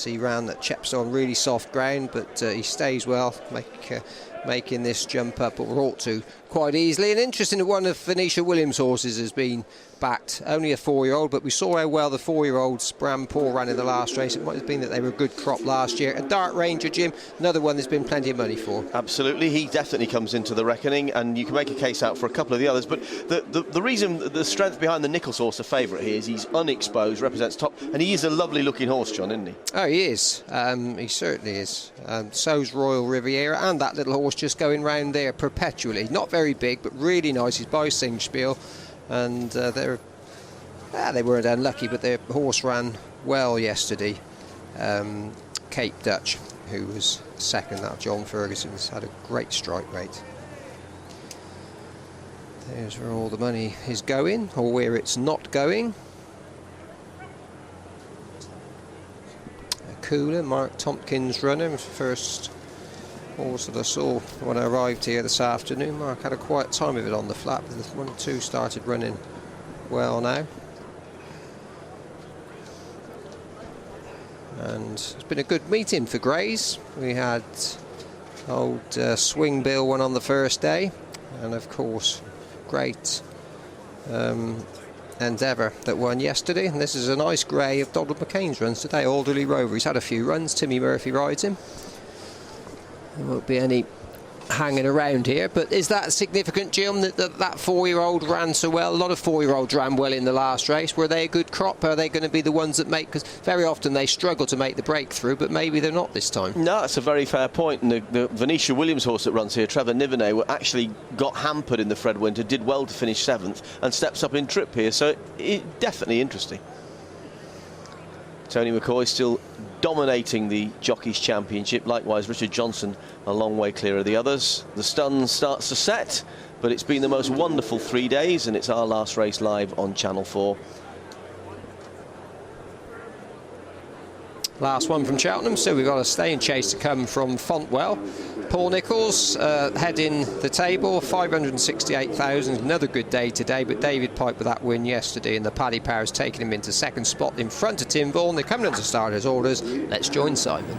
once. He ran at Chepstow on really soft ground, but he stays well, making this jump up, or ought to, quite easily. And interesting that one of Venetia Williams' horses has been backed, only a 4-year-old, but we saw how well the 4-year-olds Brampoor ran in the last race. It might have been that they were a good crop last year. A Dart Ranger, Jim, another one there's been plenty of money for. Absolutely, he definitely comes into the reckoning, and you can make a case out for a couple of the others, but the reason, the strength behind the Nichols horse, a favourite here, is he's unexposed, represents top, and he is a lovely looking horse, John, isn't he? Oh, he is. He certainly is. So's Royal Riviera, and that little horse just going round there, Perpetually. Not very big, but really nice. He's by Singspiel, and they weren't unlucky, but their horse ran well yesterday. Cape Dutch, who was second, that John Ferguson's had a great strike rate. There's where all the money is going, or where it's not going. Cooler, Mark Tompkins runner, first horse that I saw when I arrived here this afternoon. Mark had a quiet time of it on the flat, but the 1-2 started running well now. And it's been a good meeting for Greys. We had old Swing Bill won on the first day, and of course great Endeavour that won yesterday. And this is a nice grey of Donald McCain's runs today. Alderley Rover, he's had a few runs. Timmy Murphy rides him. There won't be any hanging around here, but is that significant, Jim, that 4-year-old ran so well? A lot of 4-year-olds ran well in the last race. Were they a good crop? Are they going to be the ones that make, because very often they struggle to make the breakthrough, but maybe they're not this time? No, that's a very fair point. And the Venetia Williams horse that runs here, Trevor Nivenay, actually got hampered in the Fred Winter, did well to finish 7th, and steps up in trip here, so it definitely interesting. Tony McCoy still dominating the Jockeys Championship. Likewise, Richard Johnson a long way clear of the others. The stun starts to set, but it's been the most wonderful 3 days, and it's our last race live on Channel 4. Last one from Cheltenham, so we've got a stay and chase to come from Fontwell. Paul Nicholls heading the table, 568,000. Another good day today, but David Pipe with that win yesterday, and the Paddy Powers taking him into second spot in front of Tim Vaughan. They're coming into starters' orders. Let's join Simon.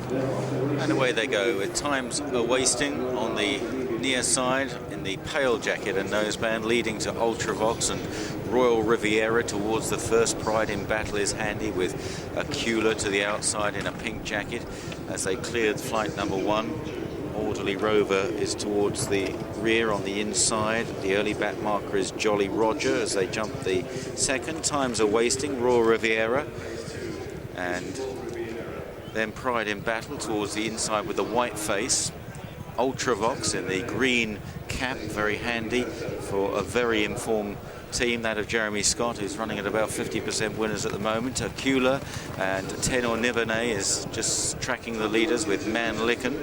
And away they go with Timesawastin on the near side in the pale jacket and noseband, leading to Ultravox, and Royal Riviera towards the first. Pride in Battle is handy with a Cula to the outside in a pink jacket as they cleared flight number 1. Orderly Rover is towards the rear on the inside. The early back marker is Jolly Roger as they jump the second. Timesawastin, Royal Riviera, and then Pride in Battle towards the inside with the white face. Ultravox in the green cap, very handy for a very informed team, that of Jeremy Scott, who's running at about 50% winners at the moment. Akula and Tenor Nivernay is just tracking the leaders with Manlicken.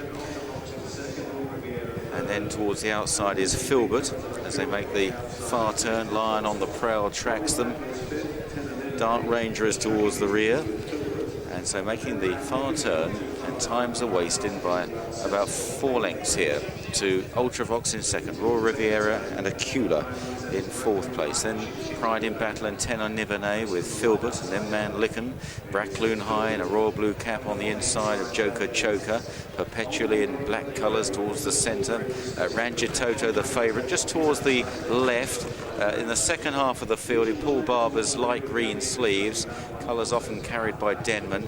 And then towards the outside is Filbert as they make the far turn. Lion on the Prowl tracks them. Dart Ranger is towards the rear. And so making the far turn, and Timesawastin by about 4 lengths here to Ultravox in second, Royal Riviera and Akula in 4th place. Then Pride in Battle and Tenor Nivernay with Filbert, and then Manlicken, Brackloon High in a royal blue cap on the inside of Joker Choker, Perpetually in black colours towards the centre, Rangitoto the favourite just towards the left. In the second half of the field in Paul Barber's light green sleeves, colours often carried by Denman.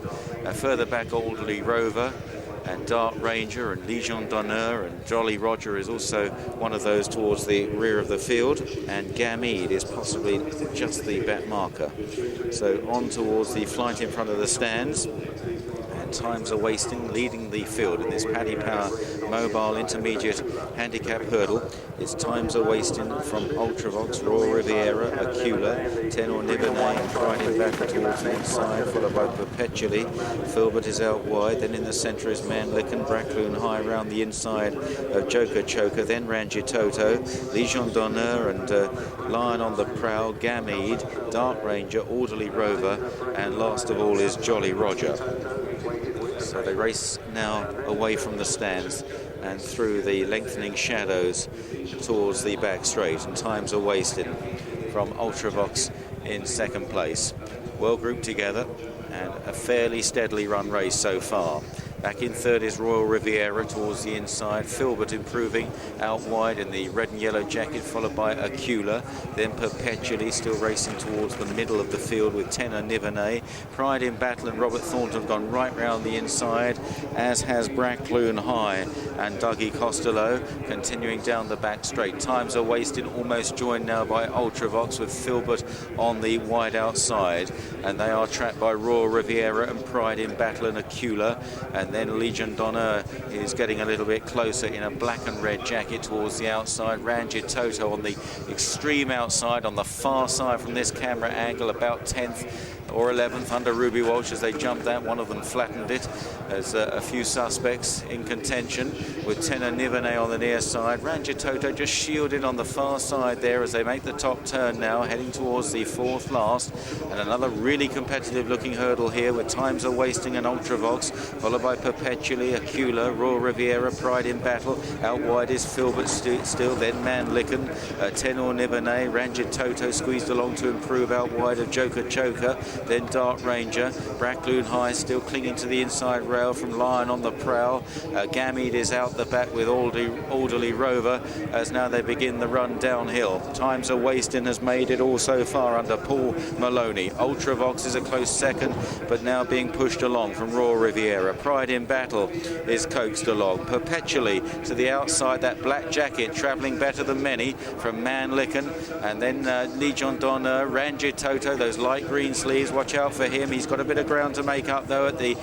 Further back Alderley Rover and Dart Ranger and Legion d'Honneur, and Jolly Roger is also one of those towards the rear of the field, and Gamede is possibly just the back marker. So on towards the flight in front of the stands, and Timesawastin leading the field in this Paddy Power Mobile Intermediate Handicap Hurdle. It's Timesawastin from Ultravox, Royal Riviera, Akula, Tenor Nivernay, and Pride in Battle towards the inside, followed by Perpetually. Filbert is out wide, then in the centre is Manlicken, Brackloon High around the inside of Joker Choker, then Rangitoto, Legion d'Honneur and Lion on the Prowl, Gamede, Dart Ranger, Orderly Rover, and last of all is Jolly Roger. So they race now away from the stands and through the lengthening shadows towards the back straight, and Timesawastin from Ultravox in second place. Well grouped together, and a fairly steadily run race so far. Back in third is Royal Riviera towards the inside. Filbert improving out wide in the red and yellow jacket, followed by Acula. Then Perpetually still racing towards the middle of the field with Tenor Nivernais. Pride in Battle and Robert Thornton have gone right round the inside, as has Brackloon High and Dougie Costello continuing down the back straight. Times are wasted, almost joined now by Ultravox with Filbert on the wide outside. And they are trapped by Royal Riviera and Pride in Battle and Acula. And then Legion d'Honneur is getting a little bit closer in a black and red jacket towards the outside. Rangitoto on the extreme outside, on the far side from this camera angle, about 10th or 11th under Ruby Walsh as they jumped that. One of them flattened it. There's a few suspects in contention with Tenor Nivernais on the near side. Rangitoto just shielded on the far side there as they make the top turn now, heading towards the fourth last. And another really competitive looking hurdle here with Times Are Wasting and Ultravox, followed by Perpetually, Acula, Royal Riviera, Pride in Battle. Out wide is Filbert still, then Manlicken, Tenor Nivernais. Rangitoto squeezed along to improve out wide of Joker Choker. Then Dart Ranger, Brackloon High still clinging to the inside rail from Lion on the prowl. Gamede is out the back with Alderley Rover as now they begin the run downhill. Times Are Wasting has made it all so far under Paul Maloney. Ultravox is a close second, but now being pushed along from Royal Riviera. Pride in Battle is coaxed along. Perpetually to the outside, that black jacket travelling better than many from Manlicken. And then Legion d'Honneur, Rangitoto, those light green sleeves. Watch out for him. He's got a bit of ground to make up though at the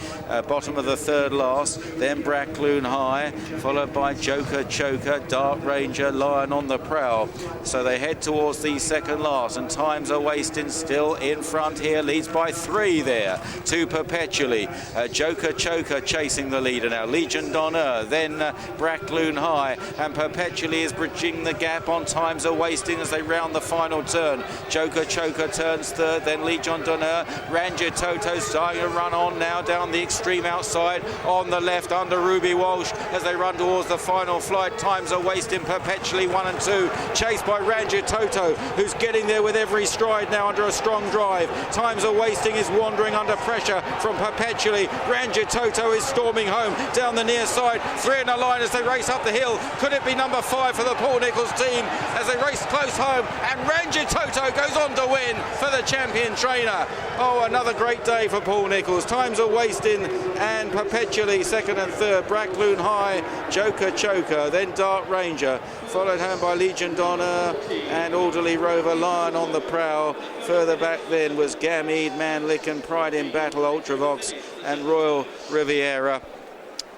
bottom of the third last. Then Brackloon High, followed by Joker Choker, Dart Ranger, Lion on the prowl. So they head towards the second last, and Times Are Wasting still in front here, leads by 3 there to Perpetually. Joker Choker chasing the leader now. Legion d'Honneur, then Brackloon High, and Perpetually is bridging the gap on Times Are Wasting as they round the final turn. Joker Choker turns third, then Legion d'Honneur. Rangitoto starting to run on now down the extreme outside on the left under Ruby Walsh as they run towards the final flight. Times Are Wasting, Perpetually 1 and 2, chased by Rangitoto, who's getting there with every stride now under a strong drive. Times Are Wasting is wandering under pressure from Perpetually. Rangitoto is storming home down the near side, 3 in a line as they race up the hill. Could it be number 5 for the Paul Nicholls team as they race close home? And Rangitoto goes on to win for the champion trainer. Oh, another great day for Paul Nicholls. Times Are Wasting and Perpetually second and third. Brackloon High, Joker Choker, then Dart Ranger, followed home by Legion d'Honneur and Alderley Rover, Lion on the prowl. Further back then was Gamede, Manlicken, Pride in Battle, Ultravox and Royal Riviera.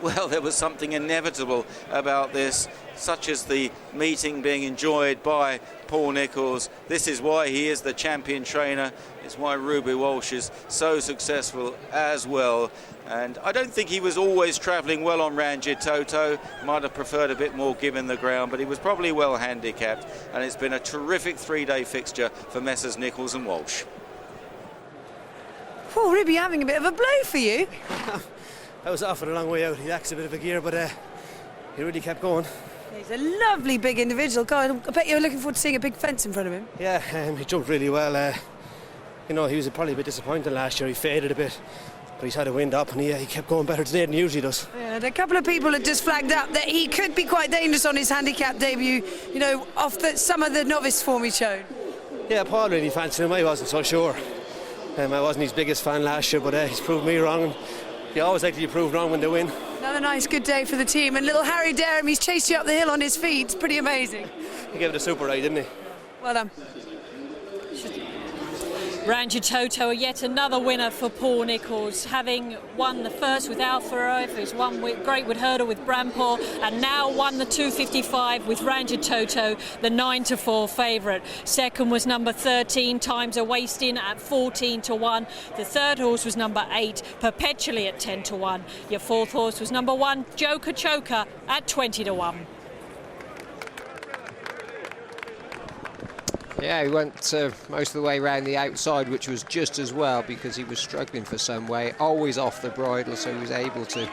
Well, there was something inevitable about this, such as the meeting being enjoyed by Paul Nicholls. This is why he is the champion trainer. It's why Ruby Walsh is so successful as well. And I don't think he was always travelling well on Rangitoto. Might have preferred a bit more given the ground, but he was probably well handicapped. And it's been a terrific 3-day fixture for Messrs Nicholls and Walsh. Oh, Ruby having a bit of a blow for you. I was off it a long way out. He lacks a bit of a gear, but he really kept going. He's a lovely big individual. God, I bet you're looking forward to seeing a big fence in front of him. Yeah, he jumped really well. You know, he was probably a bit disappointed last year. He faded a bit, but he's had a wind up, and he kept going better today than he usually does. Yeah, a couple of people had just flagged up that he could be quite dangerous on his handicap debut, you know, off some of the novice form he's shown. Yeah, Paul really fancied him. I wasn't so sure. I wasn't his biggest fan last year, but he's proved me wrong. You always like to be proved wrong when they win. Another nice, good day for the team. And little Harry Derham, he's chased you up the hill on his feet. It's pretty amazing. He gave it a super ride, didn't he? Well done. Rangitoto, yet another winner for Paul Nicholls, having won the first with Alfa, he's won with Greatwood Hurdle with Brampour, and now won the 255 with Rangitoto, the 9-4 favourite. Second was number 13, Times Are Wasting at 14-1. The third horse was number 8, Perpetually at 10-1. Your fourth horse was number 1, Joker Choker at 20-1. Yeah, he went most of the way around the outside, which was just as well because he was struggling for some way, always off the bridle, so he was able to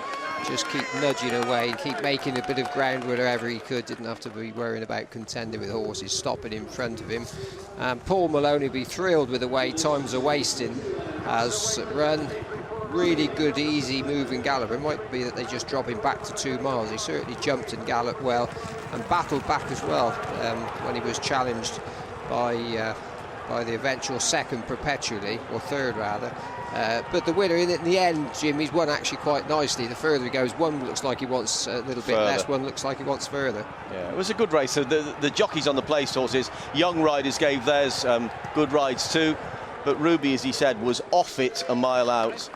just keep nudging away, keep making a bit of ground wherever he could, didn't have to be worrying about contending with horses stopping in front of him. Paul Maloney will be thrilled with the way Times Are Wasting has run really good, easy moving gallop. It might be that they just drop him back to 2 miles. He certainly jumped and galloped well and battled back as well when he was challenged by the eventual second Perpetually, or third rather. But the winner in the end, Jim, he's won actually quite nicely. The further he goes, one looks like he wants a little bit less, one looks like he wants further. Yeah, it was a good race. So the jockeys on the place horses, young riders gave theirs good rides too. But Ruby, as he said, was off it a mile out.